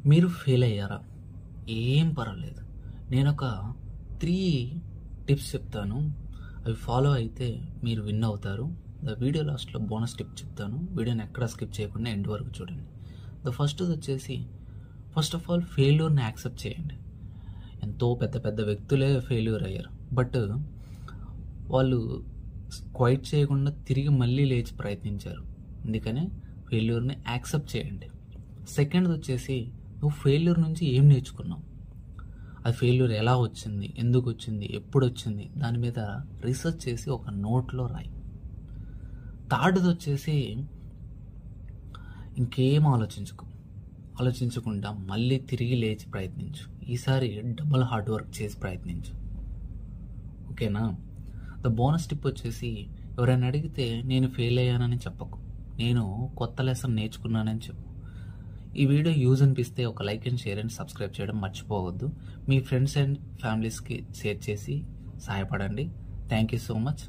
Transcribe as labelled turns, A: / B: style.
A: మీరు ఫెయిల్ అయ్యారా? ఏం పర్వాలేదు. నేనొక 3 టిప్స్ చెప్తాను. అవి ఫాలో అయితే మీరు విన్ అవుతారు. వీడియో లాస్ట్‌లో బోనస్ టిప్ చెప్తాను. వీడియోని ఎక్కడా స్కిప్ చేయకుండా ఎండ్ వరకు చూడండి. ఫస్ట్‌ది వచ్చేసి ఫస్ట్ ఆఫ్ ఆల్ ఫెయిల్యూర్‌ని యాక్సెప్ట్ చేయండి. ఎంతో పెద్ద పెద్ద వ్యక్తులే ఫెయిల్యూర్ అయ్యారు. బట్ వాళ్ళు క్వైట్ చేయకుండా తిరిగి మళ్ళీ లేచి ప్రయత్నించారు. అందుకనే ఫెయిల్యూర్‌ని యాక్సెప్ట్ చేయండి. సెకండ్‌ది వచ్చేసి నువ్వు ఫెయిల్యూర్ నుంచి ఏం నేర్చుకున్నావు? అది ఫెయిల్యూర్ ఎలా వచ్చింది, ఎందుకు వచ్చింది, ఎప్పుడు వచ్చింది, దాని మీద రీసెర్చ్ చేసి ఒక నోట్లో రాయి. థర్డ్‌ది వచ్చేసి ఇంకేం ఆలోచించకుండా మళ్ళీ తిరిగి లేచి ప్రయత్నించు. ఈసారి డబుల్ హార్డ్ వర్క్ చేసి ప్రయత్నించు. ఓకేనా? బోనస్ టిప్ వచ్చేసి ఎవరైనా అడిగితే నేను ఫెయిల్ అయ్యానని చెప్పకు, నేను కొత్త లెసన్ నేర్చుకున్నానని చెప్పు. ఈ వీడియో యూజ్ అనిపిస్తే ఒక like and share and subscribe చేయడం మర్చిపోవద్దు. మీ ఫ్రెండ్స్ అండ్ ఫ్యామిలీస్కి షేర్ చేసి సహాయపడండి. Thank you so much.